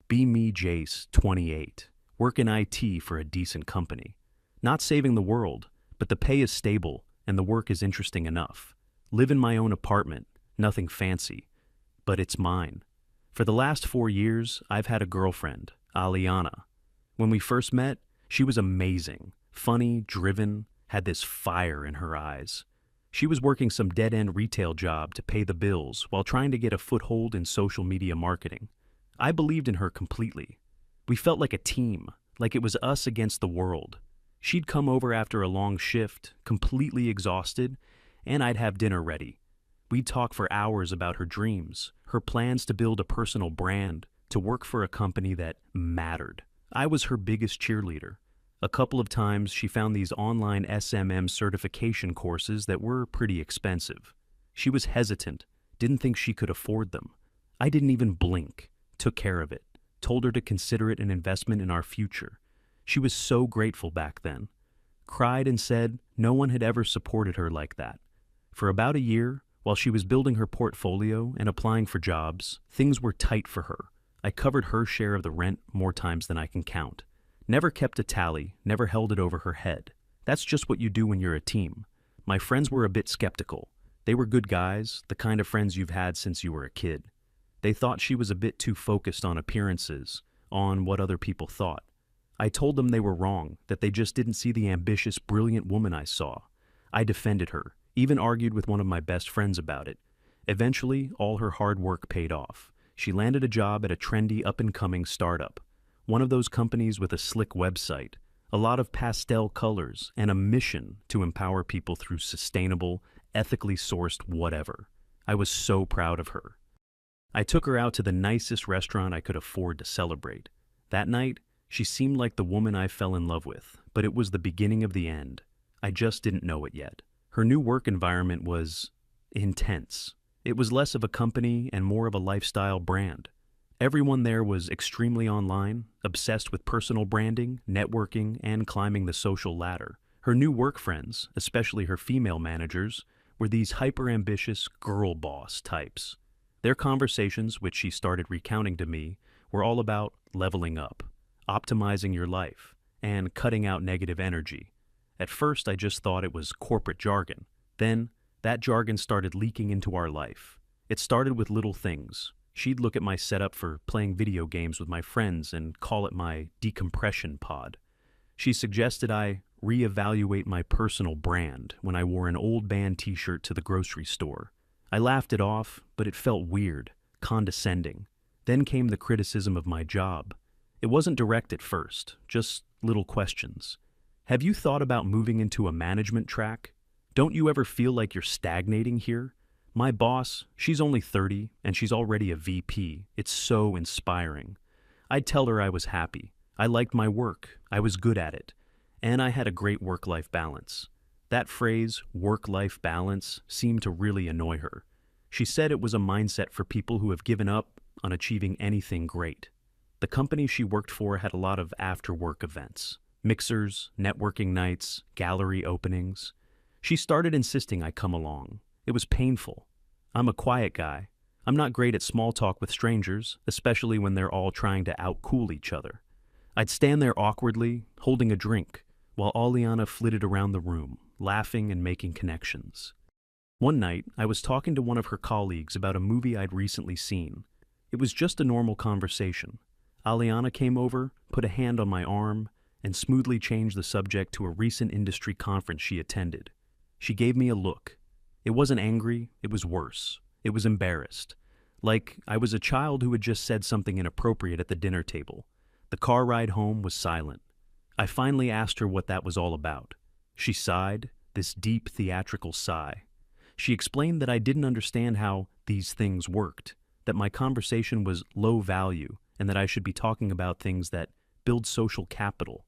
Be me, Jace, 28. Work in IT for a decent company. Not saving the world, but the pay is stable and the work is interesting enough. Live in my own apartment, nothing fancy, but it's mine. For the last 4 years, I've had a girlfriend, Aliana. When we first met, she was amazing, funny, driven, had this fire in her eyes. She was working some dead-end retail job to pay the bills while trying to get a foothold in social media marketing. I believed in her completely. We felt like a team, like it was us against the world. She'd come over after a long shift, completely exhausted, and I'd have dinner ready. We'd talk for hours about her dreams, her plans to build a personal brand, to work for a company that mattered. I was her biggest cheerleader. A couple of times she found these online SMM certification courses that were pretty expensive. She was hesitant, didn't think she could afford them. I didn't even blink, took care of it, told her to consider it an investment in our future. She was so grateful back then. Cried and said no one had ever supported her like that. For about a year, while she was building her portfolio and applying for jobs, things were tight for her. I covered her share of the rent more times than I can count. Never kept a tally, never held it over her head. That's just what you do when you're a team. My friends were a bit skeptical. They were good guys, the kind of friends you've had since you were a kid. They thought she was a bit too focused on appearances, on what other people thought. I told them they were wrong, that they just didn't see the ambitious, brilliant woman I saw. I defended her, even argued with one of my best friends about it. Eventually, all her hard work paid off. She landed a job at a trendy, up-and-coming startup. One of those companies with a slick website, a lot of pastel colors, and a mission to empower people through sustainable, ethically sourced whatever. I was so proud of her. I took her out to the nicest restaurant I could afford to celebrate. That night, she seemed like the woman I fell in love with, but it was the beginning of the end. I just didn't know it yet. Her new work environment was intense. It was less of a company and more of a lifestyle brand. Everyone there was extremely online, obsessed with personal branding, networking, and climbing the social ladder. Her new work friends, especially her female managers, were these hyper-ambitious girl boss types. Their conversations, which she started recounting to me, were all about leveling up, optimizing your life, and cutting out negative energy. At first, I just thought it was corporate jargon. Then, that jargon started leaking into our life. It started with little things. She'd look at my setup for playing video games with my friends and call it my decompression pod. She suggested I reevaluate my personal brand when I wore an old band t-shirt to the grocery store. I laughed it off, but it felt weird, condescending. Then came the criticism of my job. It wasn't direct at first, just little questions. Have you thought about moving into a management track? Don't you ever feel like you're stagnating here? My boss, she's only 30, and she's already a VP. It's so inspiring. I'd tell her I was happy. I liked my work. I was good at it. And I had a great work-life balance. That phrase, work-life balance, seemed to really annoy her. She said it was a mindset for people who have given up on achieving anything great. The company she worked for had a lot of after-work events. Mixers, networking nights, gallery openings. She started insisting I come along. It was painful. I'm a quiet guy. I'm not great at small talk with strangers, especially when they're all trying to outcool each other. I'd stand there awkwardly, holding a drink, while Aliana flitted around the room, laughing and making connections. One night, I was talking to one of her colleagues about a movie I'd recently seen. It was just a normal conversation. Aliana came over, put a hand on my arm, and smoothly changed the subject to a recent industry conference she attended. She gave me a look. It wasn't angry, it was worse. It was embarrassed. Like I was a child who had just said something inappropriate at the dinner table. The car ride home was silent. I finally asked her what that was all about. She sighed, this deep theatrical sigh. She explained that I didn't understand how these things worked, that my conversation was low value, and that I should be talking about things that build social capital.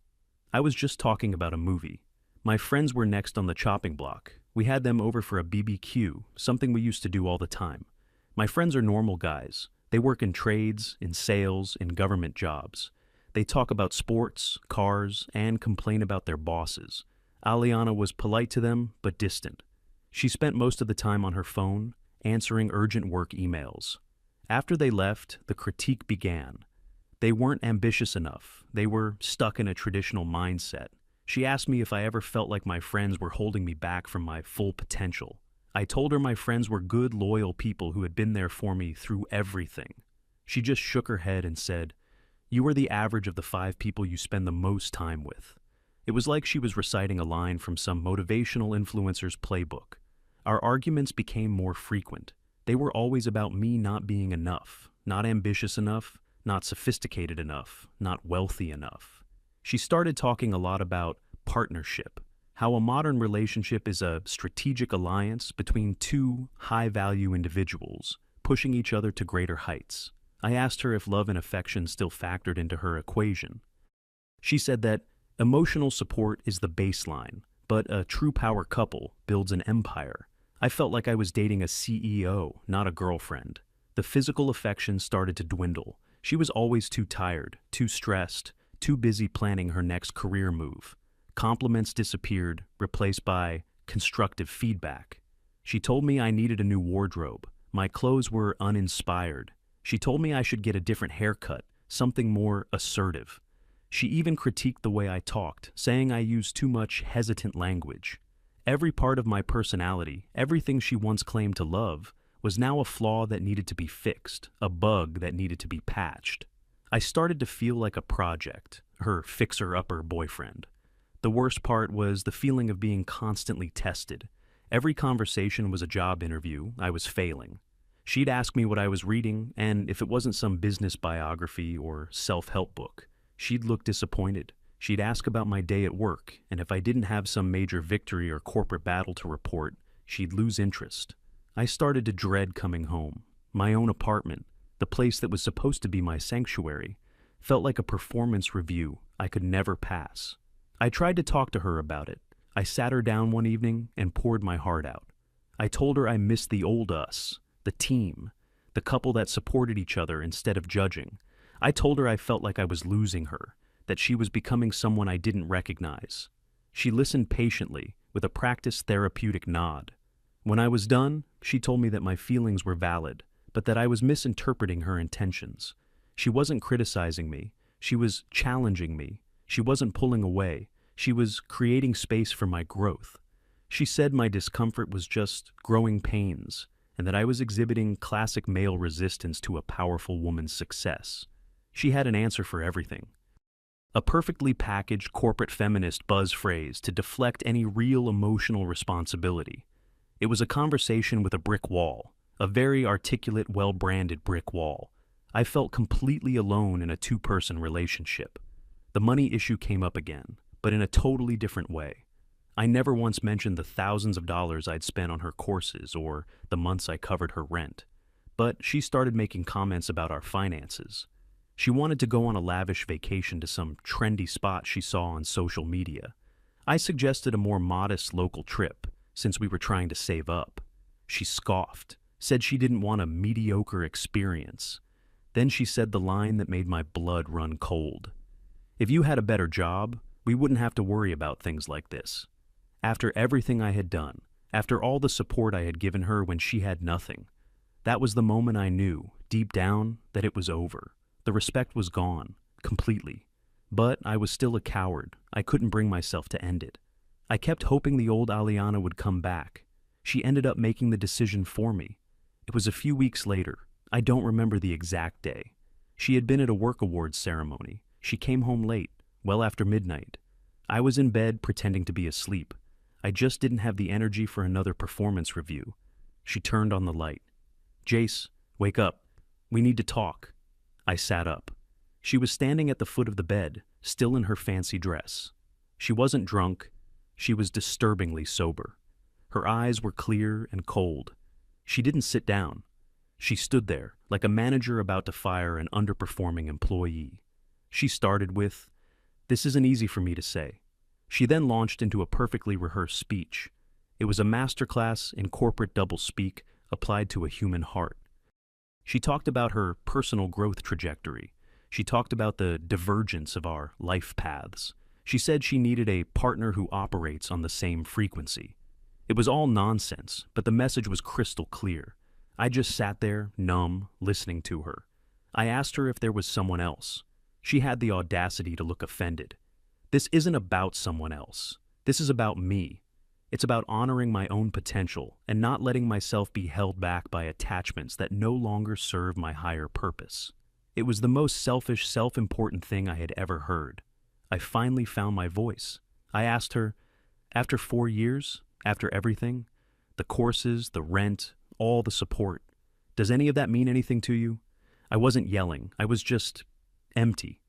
I was just talking about a movie. My friends were next on the chopping block. We had them over for a BBQ, something we used to do all the time. My friends are normal guys. They work in trades, in sales, in government jobs. They talk about sports, cars, and complain about their bosses. Aliana was polite to them, but distant. She spent most of the time on her phone, answering urgent work emails. After they left, the critique began. They weren't ambitious enough. They were stuck in a traditional mindset. She asked me if I ever felt like my friends were holding me back from my full potential. I told her my friends were good, loyal people who had been there for me through everything. She just shook her head and said, "You are the average of the 5 people you spend the most time with." It was like she was reciting a line from some motivational influencer's playbook. Our arguments became more frequent. They were always about me not being enough, not ambitious enough, not sophisticated enough, not wealthy enough. She started talking a lot about partnership, how a modern relationship is a strategic alliance between two high-value individuals, pushing each other to greater heights. I asked her if love and affection still factored into her equation. She said that emotional support is the baseline, but a true power couple builds an empire. I felt like I was dating a CEO, not a girlfriend. The physical affection started to dwindle. She was always too tired, too stressed, too busy planning her next career move. Compliments disappeared, replaced by constructive feedback. She told me I needed a new wardrobe. My clothes were uninspired. She told me I should get a different haircut, something more assertive. She even critiqued the way I talked, saying I used too much hesitant language. Every part of my personality, everything she once claimed to love, was now a flaw that needed to be fixed, a bug that needed to be patched. I started to feel like a project, her fixer-upper boyfriend. The worst part was the feeling of being constantly tested. Every conversation was a job interview. I was failing. She'd ask me what I was reading, and if it wasn't some business biography or self-help book, she'd look disappointed. She'd ask about my day at work, and if I didn't have some major victory or corporate battle to report, she'd lose interest. I started to dread coming home. My own apartment, the place that was supposed to be my sanctuary, felt like a performance review I could never pass. I tried to talk to her about it. I sat her down one evening and poured my heart out. I told her I missed the old us, the team, the couple that supported each other instead of judging. I told her I felt like I was losing her, that she was becoming someone I didn't recognize. She listened patiently, with a practiced therapeutic nod. When I was done, she told me that my feelings were valid, but that I was misinterpreting her intentions. She wasn't criticizing me. She was challenging me. She wasn't pulling away. She was creating space for my growth. She said my discomfort was just growing pains, and that I was exhibiting classic male resistance to a powerful woman's success. She had an answer for everything. A perfectly packaged corporate feminist buzz phrase to deflect any real emotional responsibility. It was a conversation with a brick wall, a very articulate, well-branded brick wall. I felt completely alone in a two-person relationship. The money issue came up again, but in a totally different way. I never once mentioned the thousands of dollars I'd spent on her courses or the months I covered her rent. But she started making comments about our finances. She wanted to go on a lavish vacation to some trendy spot she saw on social media. I suggested a more modest local trip, since we were trying to save up. She scoffed, said she didn't want a mediocre experience. Then she said the line that made my blood run cold. "If you had a better job, we wouldn't have to worry about things like this." After everything I had done, after all the support I had given her when she had nothing, that was the moment I knew, deep down, that it was over. The respect was gone, completely. But I was still a coward. I couldn't bring myself to end it. I kept hoping the old Aliana would come back. She ended up making the decision for me. It was a few weeks later. I don't remember the exact day. She had been at a work awards ceremony. She came home late, well after midnight. I was in bed pretending to be asleep. I just didn't have the energy for another performance review. She turned on the light. "Jace, wake up. We need to talk." I sat up. She was standing at the foot of the bed, still in her fancy dress. She wasn't drunk. She was disturbingly sober. Her eyes were clear and cold. She didn't sit down. She stood there, like a manager about to fire an underperforming employee. She started with, "This isn't easy for me to say." She then launched into a perfectly rehearsed speech. It was a masterclass in corporate doublespeak applied to a human heart. She talked about her personal growth trajectory. She talked about the divergence of our life paths. She said she needed a partner who operates on the same frequency. It was all nonsense, but the message was crystal clear. I just sat there, numb, listening to her. I asked her if there was someone else. She had the audacity to look offended. This isn't about someone else. This is about me. It's about honoring my own potential and not letting myself be held back by attachments that no longer serve my higher purpose. It was the most selfish, self-important thing I had ever heard. I finally found my voice. I asked her, after 4 years, after everything, the courses, the rent, all the support, does any of that mean anything to you? I wasn't yelling. I was just empty.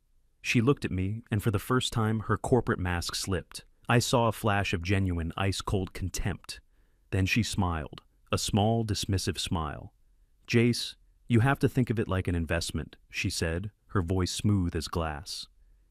She looked at me, and for the first time, her corporate mask slipped. I saw a flash of genuine, ice-cold contempt. Then she smiled, a small, dismissive smile. "Jace, you have to think of it like an investment," she said, her voice smooth as glass.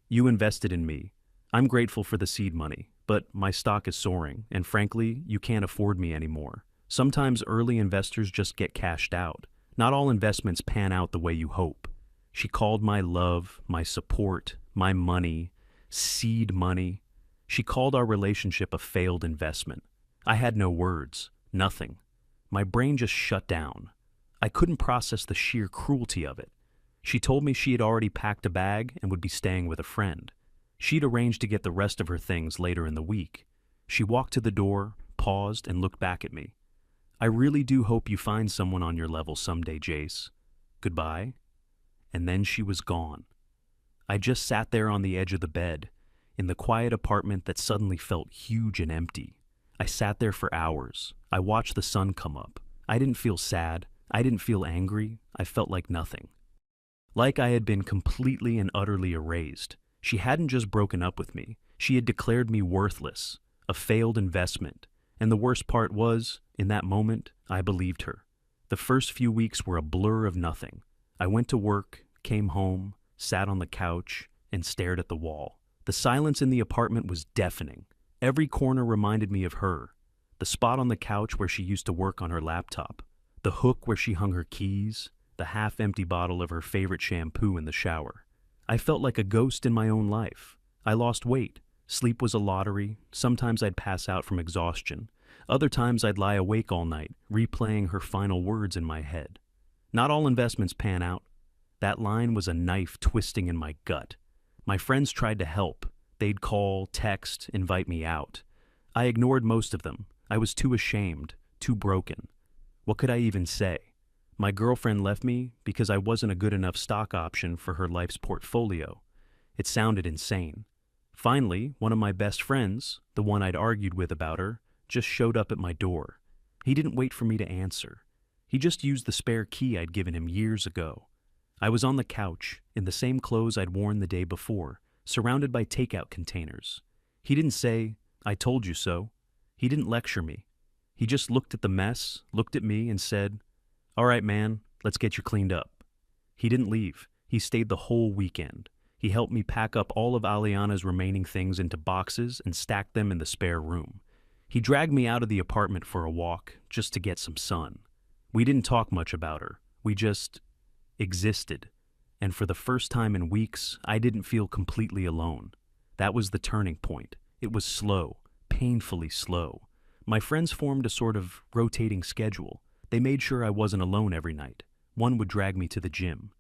"You invested in me. I'm grateful for the seed money, but my stock is soaring, and frankly, you can't afford me anymore. Sometimes early investors just get cashed out. Not all investments pan out the way you hope." She called my love, my support, my money, seed money. She called our relationship a failed investment. I had no words, nothing. My brain just shut down. I couldn't process the sheer cruelty of it. She told me she had already packed a bag and would be staying with a friend. She'd arranged to get the rest of her things later in the week. She walked to the door, paused, and looked back at me. "I really do hope you find someone on your level someday, Jace. Goodbye." And then she was gone. I just sat there on the edge of the bed, in the quiet apartment that suddenly felt huge and empty. I sat there for hours. I watched the sun come up. I didn't feel sad. I didn't feel angry. I felt like nothing. Like I had been completely and utterly erased. She hadn't just broken up with me. She had declared me worthless, a failed investment. And the worst part was, in that moment, I believed her. The first few weeks were a blur of nothing. I went to work, came home, sat on the couch, and stared at the wall. The silence in the apartment was deafening. Every corner reminded me of her. The spot on the couch where she used to work on her laptop. The hook where she hung her keys. The half-empty bottle of her favorite shampoo in the shower. I felt like a ghost in my own life. I lost weight. Sleep was a lottery. Sometimes I'd pass out from exhaustion. Other times I'd lie awake all night, replaying her final words in my head. Not all investments pan out. That line was a knife twisting in my gut. My friends tried to help. They'd call, text, invite me out. I ignored most of them. I was too ashamed, too broken. What could I even say? My girlfriend left me because I wasn't a good enough stock option for her life's portfolio. It sounded insane. Finally, one of my best friends, the one I'd argued with about her, just showed up at my door. He didn't wait for me to answer. He just used the spare key I'd given him years ago. I was on the couch, in the same clothes I'd worn the day before, surrounded by takeout containers. He didn't say, "I told you so." He didn't lecture me. He just looked at the mess, looked at me, and said, "All right, man, let's get you cleaned up." He didn't leave. He stayed the whole weekend. He helped me pack up all of Aliana's remaining things into boxes and stack them in the spare room. He dragged me out of the apartment for a walk, just to get some sun. We didn't talk much about her. We just existed. And for the first time in weeks, I didn't feel completely alone. That was the turning point. It was slow, painfully slow. My friends formed a sort of rotating schedule. They made sure I wasn't alone every night. One would drag me to the gym.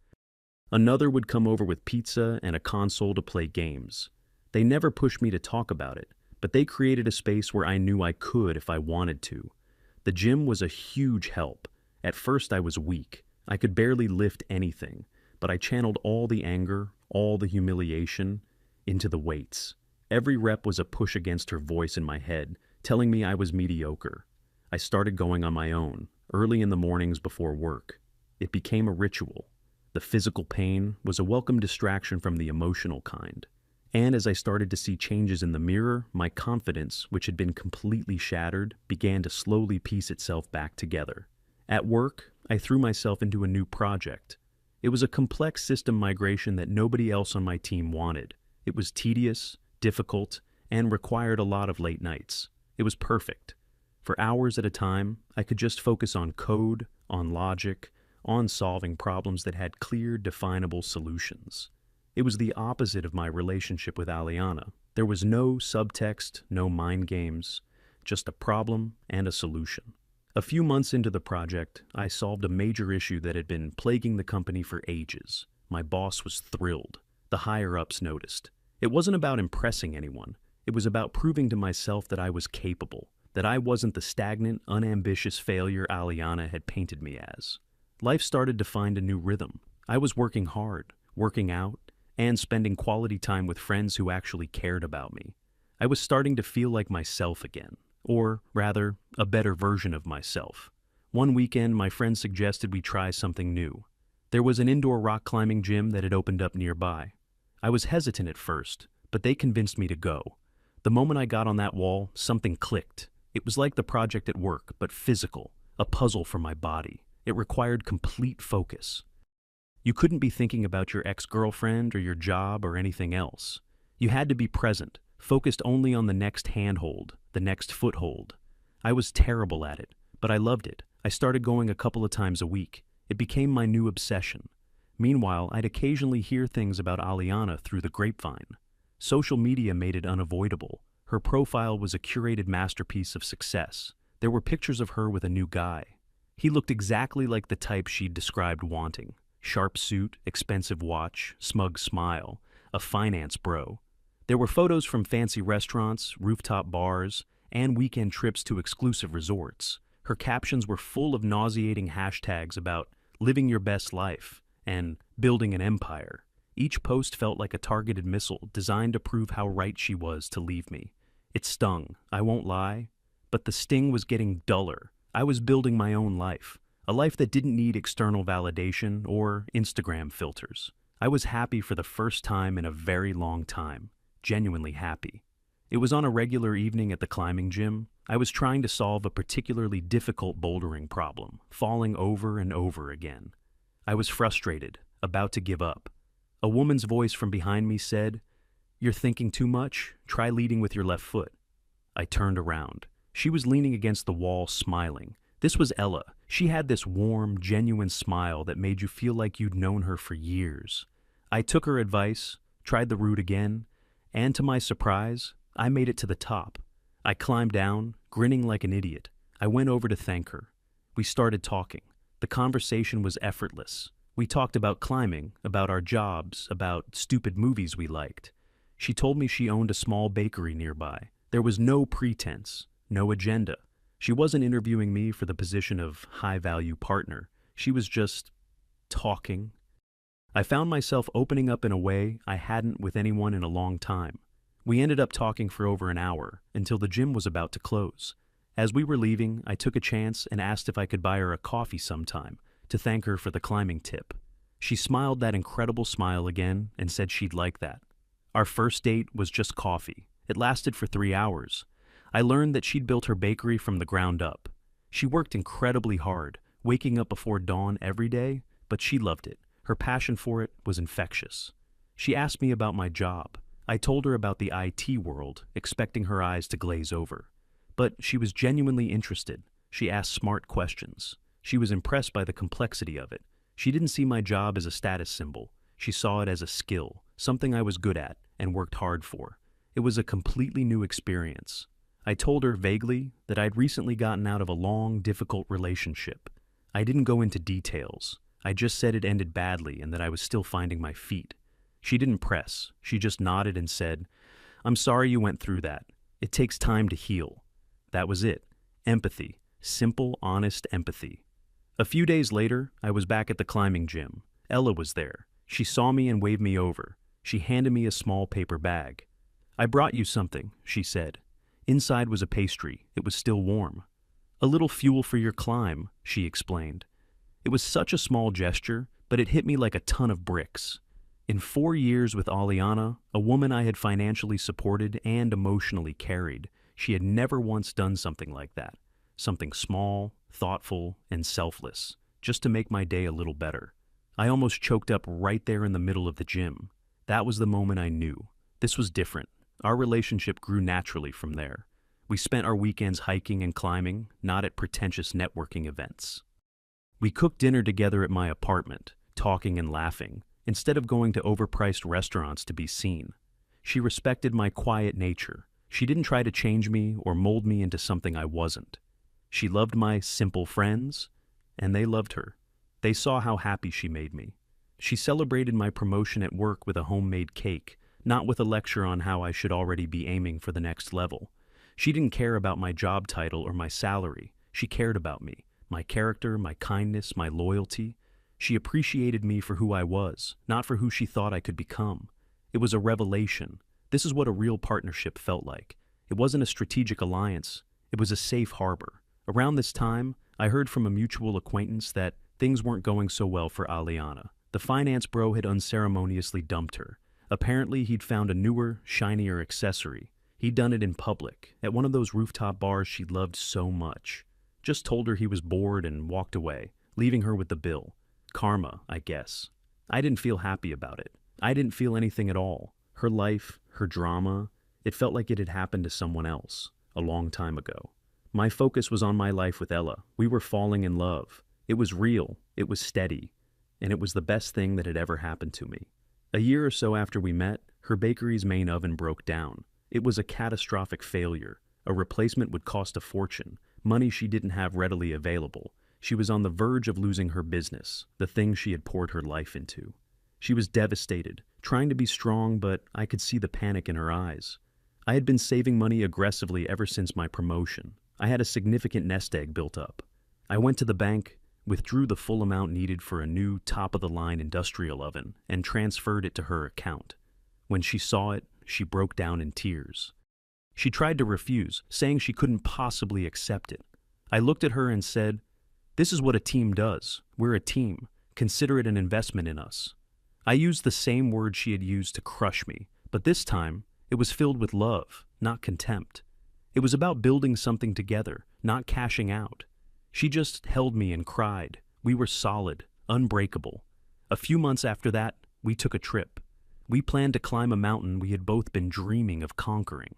Another would come over with pizza and a console to play games. They never pushed me to talk about it, but they created a space where I knew I could if I wanted to. The gym was a huge help. At first I was weak. I could barely lift anything, but I channeled all the anger, all the humiliation, into the weights. Every rep was a push against her voice in my head, telling me I was mediocre. I started going on my own, early in the mornings before work. It became a ritual. The physical pain was a welcome distraction from the emotional kind. And as I started to see changes in the mirror, my confidence, which had been completely shattered, began to slowly piece itself back together. At work, I threw myself into a new project. It was a complex system migration that nobody else on my team wanted. It was tedious, difficult, and required a lot of late nights. It was perfect. For hours at a time, I could just focus on code, on logic, on solving problems that had clear, definable solutions. It was the opposite of my relationship with Aliana. There was no subtext, no mind games, just a problem and a solution. A few months into the project, I solved a major issue that had been plaguing the company for ages. My boss was thrilled. the higher-ups noticed. It wasn't about impressing anyone. It was about proving to myself that I was capable, that I wasn't the stagnant, unambitious failure Aliana had painted me as. Life started to find a new rhythm. I was working hard, working out, and spending quality time with friends who actually cared about me. I was starting to feel like myself again, or rather, a better version of myself. One weekend, my friends suggested we try something new. There was an indoor rock climbing gym that had opened up nearby. I was hesitant at first, but they convinced me to go. The moment I got on that wall, something clicked. It was like the project at work, but physical, a puzzle for my body. It required complete focus. You couldn't be thinking about your ex-girlfriend or your job or anything else. You had to be present, focused only on the next handhold, the next foothold. I was terrible at it, but I loved it. I started going a couple of times a week. It became my new obsession. Meanwhile, I'd occasionally hear things about Aliana through the grapevine. Social media made it unavoidable. Her profile was a curated masterpiece of success. There were pictures of her with a new guy. He looked exactly like the type she'd described wanting. Sharp suit, expensive watch, smug smile, a finance bro. There were photos from fancy restaurants, rooftop bars, and weekend trips to exclusive resorts. Her captions were full of nauseating hashtags about living your best life and building an empire. Each post felt like a targeted missile designed to prove how right she was to leave me. It stung, I won't lie, but the sting was getting duller. I was building my own life, a life that didn't need external validation or Instagram filters. I was happy for the first time in a very long time, genuinely happy. It was on a regular evening at the climbing gym. I was trying to solve a particularly difficult bouldering problem, falling over and over again. I was frustrated, about to give up. A woman's voice from behind me said, "You're thinking too much? Try leading with your left foot." I turned around. She was leaning against the wall, smiling. This was Ella. She had this warm, genuine smile that made you feel like you'd known her for years. I took her advice, tried the route again, and to my surprise, I made it to the top. I climbed down, grinning like an idiot. I went over to thank her. We started talking. The conversation was effortless. We talked about climbing, about our jobs, about stupid movies we liked. She told me she owned a small bakery nearby. There was no pretense, no agenda. She wasn't interviewing me for the position of high-value partner. She was just talking. I found myself opening up in a way I hadn't with anyone in a long time. We ended up talking for over an hour, until the gym was about to close. As we were leaving, I took a chance and asked if I could buy her a coffee sometime, to thank her for the climbing tip. She smiled that incredible smile again and said she'd like that. Our first date was just coffee. It lasted for 3 hours. I learned that she'd built her bakery from the ground up. She worked incredibly hard, waking up before dawn every day, but she loved it. Her passion for it was infectious. She asked me about my job. I told her about the IT world, expecting her eyes to glaze over. But she was genuinely interested. She asked smart questions. She was impressed by the complexity of it. She didn't see my job as a status symbol. She saw it as a skill, something I was good at and worked hard for. It was a completely new experience. I told her vaguely that I'd recently gotten out of a long, difficult relationship. I didn't go into details. I just said it ended badly and that I was still finding my feet. She didn't press. She just nodded and said, "I'm sorry you went through that. It takes time to heal." That was it. Empathy. Simple, honest empathy. A few days later, I was back at the climbing gym. Ella was there. She saw me and waved me over. She handed me a small paper bag. "I brought you something," she said. Inside was a pastry. It was still warm. "A little fuel for your climb," she explained. It was such a small gesture, but it hit me like a ton of bricks. In 4 years with Aliana, a woman I had financially supported and emotionally carried, she had never once done something like that. Something small, thoughtful, and selfless, just to make my day a little better. I almost choked up right there in the middle of the gym. That was the moment I knew. This was different. Our relationship grew naturally from there. We spent our weekends hiking and climbing, not at pretentious networking events. We cooked dinner together at my apartment, talking and laughing, instead of going to overpriced restaurants to be seen. She respected my quiet nature. She didn't try to change me or mold me into something I wasn't. She loved my simple friends, and they loved her. They saw how happy she made me. She celebrated my promotion at work with a homemade cake, not with a lecture on how I should already be aiming for the next level. She didn't care about my job title or my salary. She cared about me, my character, my kindness, my loyalty. She appreciated me for who I was, not for who she thought I could become. It was a revelation. This is what a real partnership felt like. It wasn't a strategic alliance. It was a safe harbor. Around this time, I heard from a mutual acquaintance that things weren't going so well for Aliana. The finance bro had unceremoniously dumped her. Apparently, he'd found a newer, shinier accessory. He'd done it in public, at one of those rooftop bars she loved so much. Just told her he was bored and walked away, leaving her with the bill. Karma, I guess. I didn't feel happy about it. I didn't feel anything at all. Her life, her drama, it felt like it had happened to someone else, a long time ago. My focus was on my life with Ella. We were falling in love. It was real, it was steady, and it was the best thing that had ever happened to me. A year or so after we met, her bakery's main oven broke down. It was a catastrophic failure. A replacement would cost a fortune, money she didn't have readily available. She was on the verge of losing her business, the thing she had poured her life into. She was devastated, trying to be strong, but I could see the panic in her eyes. I had been saving money aggressively ever since my promotion. I had a significant nest egg built up. I went to the bank, withdrew the full amount needed for a new top-of-the-line industrial oven, and transferred it to her account. When she saw it, she broke down in tears. She tried to refuse, saying she couldn't possibly accept it. I looked at her and said, "This is what a team does. We're a team. Consider it an investment in us." I used the same word she had used to crush me, but this time, it was filled with love, not contempt. It was about building something together, not cashing out. She just held me and cried. We were solid, unbreakable. A few months after that, we took a trip. We planned to climb a mountain we had both been dreaming of conquering.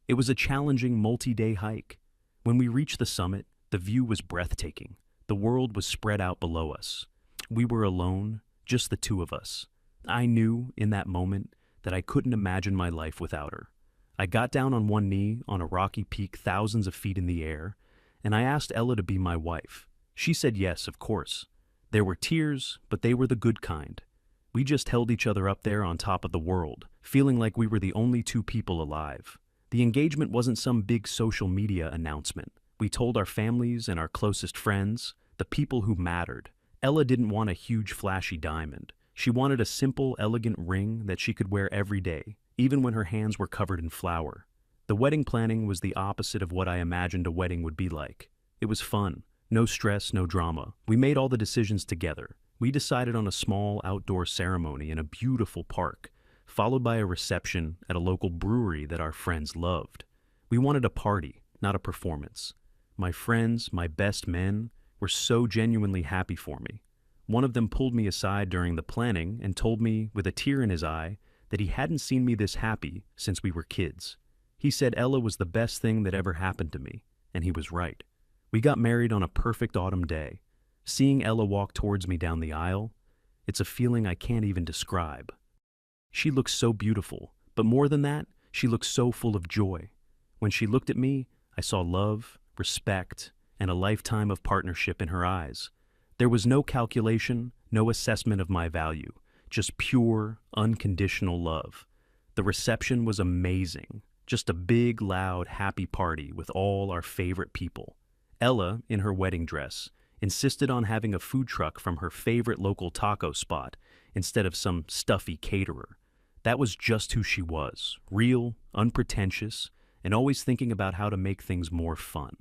It was a challenging multi-day hike. When we reached the summit, the view was breathtaking. The world was spread out below us. We were alone, just the two of us. I knew, in that moment, that I couldn't imagine my life without her. I got down on one knee on a rocky peak thousands of feet in the air, and I asked Ella to be my wife. She said yes, of course. There were tears, but they were the good kind. We just held each other up there on top of the world, feeling like we were the only two people alive. The engagement wasn't some big social media announcement. We told our families and our closest friends, the people who mattered. Ella didn't want a huge flashy diamond. She wanted a simple, elegant ring that she could wear every day, even when her hands were covered in flour. The wedding planning was the opposite of what I imagined a wedding would be like. It was fun. No stress, no drama. We made all the decisions together. We decided on a small outdoor ceremony in a beautiful park, followed by a reception at a local brewery that our friends loved. We wanted a party, not a performance. My friends, my best men, were so genuinely happy for me. One of them pulled me aside during the planning and told me, with a tear in his eye, that he hadn't seen me this happy since we were kids. He said Ella was the best thing that ever happened to me, and he was right. We got married on a perfect autumn day. Seeing Ella walk towards me down the aisle, it's a feeling I can't even describe. She looked so beautiful, but more than that, she looked so full of joy. When she looked at me, I saw love, respect, and a lifetime of partnership in her eyes. There was no calculation, no assessment of my value, just pure, unconditional love. The reception was amazing, just a big, loud, happy party with all our favorite people. Ella, in her wedding dress, insisted on having a food truck from her favorite local taco spot instead of some stuffy caterer. That was just who she was, real, unpretentious, and always thinking about how to make things more fun.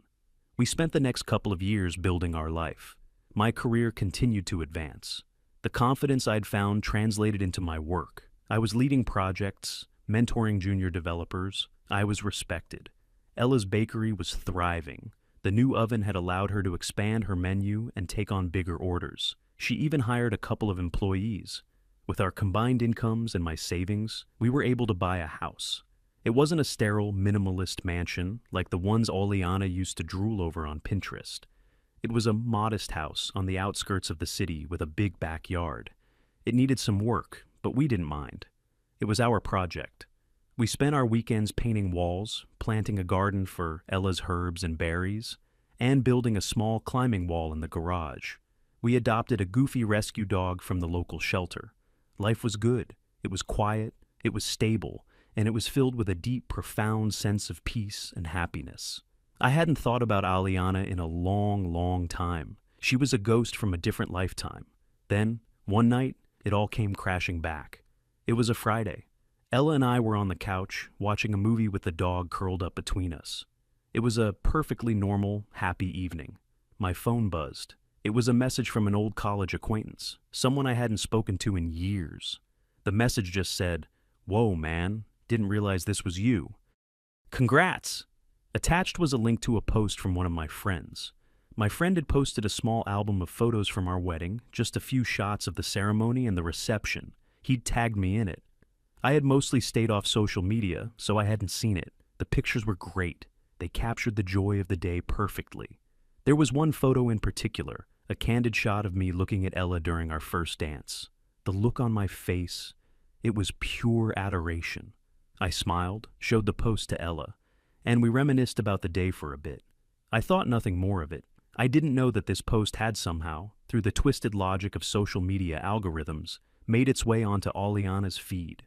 We spent the next couple of years building our life. My career continued to advance. The confidence I'd found translated into my work. I was leading projects, mentoring junior developers. I was respected. Ella's bakery was thriving. The new oven had allowed her to expand her menu and take on bigger orders. She even hired a couple of employees. With our combined incomes and my savings, we were able to buy a house. It wasn't a sterile, minimalist mansion like the ones Oleana used to drool over on Pinterest. It was a modest house on the outskirts of the city with a big backyard. It needed some work, but we didn't mind. It was our project. We spent our weekends painting walls, planting a garden for Ella's herbs and berries, and building a small climbing wall in the garage. We adopted a goofy rescue dog from the local shelter. Life was good. It was quiet, it was stable, and it was filled with a deep, profound sense of peace and happiness. I hadn't thought about Aliana in a long, long time. She was a ghost from a different lifetime. Then, one night, it all came crashing back. It was a Friday. Ella and I were on the couch, watching a movie with the dog curled up between us. It was a perfectly normal, happy evening. My phone buzzed. It was a message from an old college acquaintance, someone I hadn't spoken to in years. The message just said, "Whoa, man, didn't realize this was you." Congrats! Attached was a link to a post from one of my friends. My friend had posted a small album of photos from our wedding, just a few shots of the ceremony and the reception. He'd tagged me in it. I had mostly stayed off social media, so I hadn't seen it. The pictures were great. They captured the joy of the day perfectly. There was one photo in particular, a candid shot of me looking at Ella during our first dance. The look on my face, it was pure adoration. I smiled, showed the post to Ella, and we reminisced about the day for a bit. I thought nothing more of it. I didn't know that this post had somehow, through the twisted logic of social media algorithms, made its way onto Aliana's feed.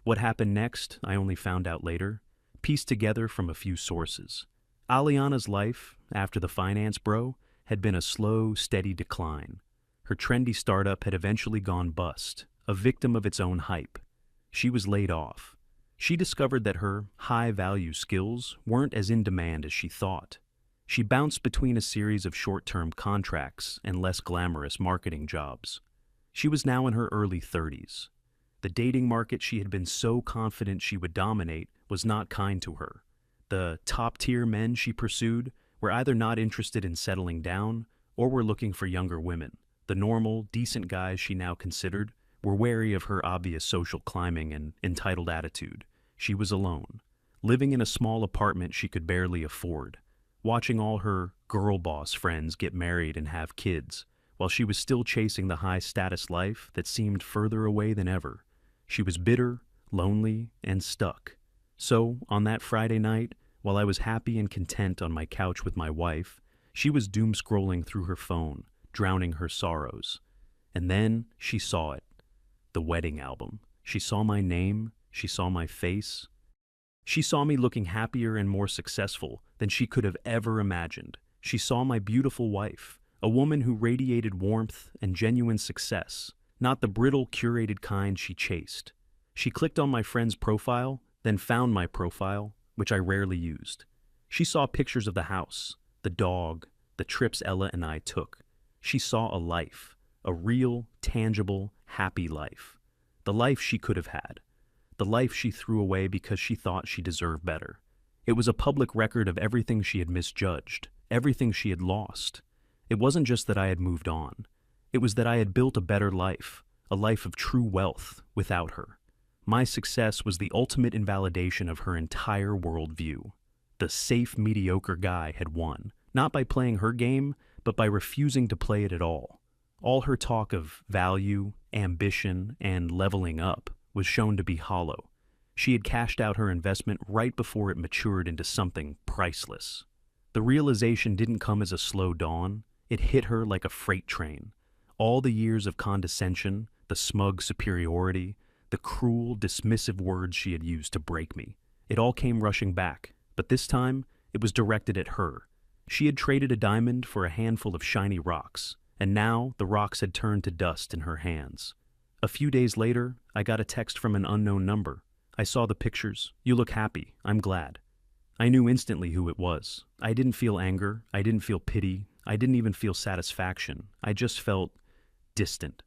What happened next, I only found out later, pieced together from a few sources. Aliana's life, after the finance bro, had been a slow, steady decline. Her trendy startup had eventually gone bust, a victim of its own hype. She was laid off. She discovered that her high-value skills weren't as in demand as she thought. She bounced between a series of short-term contracts and less glamorous marketing jobs. She was now in her early 30s. The dating market she had been so confident she would dominate was not kind to her. The top-tier men she pursued were either not interested in settling down or were looking for younger women. The normal, decent guys she now considered were wary of her obvious social climbing and entitled attitude. She was alone, living in a small apartment she could barely afford, watching all her girl boss friends get married and have kids, while she was still chasing the high-status life that seemed further away than ever. She was bitter, lonely, and stuck. So, on that Friday night, while I was happy and content on my couch with my wife, she was doom-scrolling through her phone, drowning her sorrows. And then she saw it. The wedding album. She saw my name. She saw my face. She saw me looking happier and more successful than she could have ever imagined. She saw my beautiful wife, a woman who radiated warmth and genuine success, not the brittle, curated kind she chased. She clicked on my friend's profile, then found my profile, which I rarely used. She saw pictures of the house, the dog, the trips Ella and I took. She saw a life, a real, tangible, happy life. The life she could have had. The life she threw away because she thought she deserved better. It was a public record of everything she had misjudged, everything she had lost. It wasn't just that I had moved on. It was that I had built a better life, a life of true wealth, without her. My success was the ultimate invalidation of her entire worldview. The safe, mediocre guy had won, not by playing her game, but by refusing to play it at all. All her talk of value, ambition, and leveling up was shown to be hollow. She had cashed out her investment right before it matured into something priceless. The realization didn't come as a slow dawn. It hit her like a freight train. All the years of condescension, the smug superiority, the cruel, dismissive words she had used to break me. It all came rushing back, but this time it was directed at her. She had traded a diamond for a handful of shiny rocks, and now the rocks had turned to dust in her hands. A few days later, I got a text from an unknown number. I saw the pictures. "You look happy. I'm glad." I knew instantly who it was. I didn't feel anger. I didn't feel pity. I didn't even feel satisfaction. I just felt distant.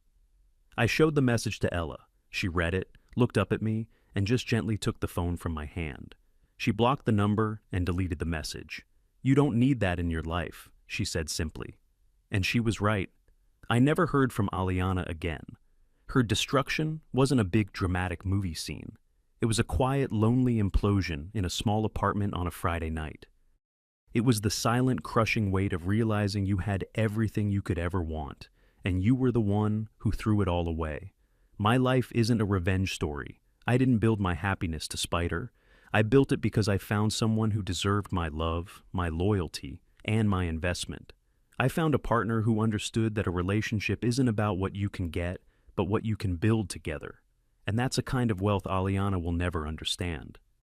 I showed the message to Ella. She read it, looked up at me, and just gently took the phone from my hand. She blocked the number and deleted the message. "You don't need that in your life," she said simply. And she was right. I never heard from Aliana again. Her destruction wasn't a big dramatic movie scene. It was a quiet, lonely implosion in a small apartment on a Friday night. It was the silent, crushing weight of realizing you had everything you could ever want, and you were the one who threw it all away. My life isn't a revenge story. I didn't build my happiness to spite her. I built it because I found someone who deserved my love, my loyalty, and my investment. I found a partner who understood that a relationship isn't about what you can get, but what you can build together. And that's a kind of wealth Aliana will never understand.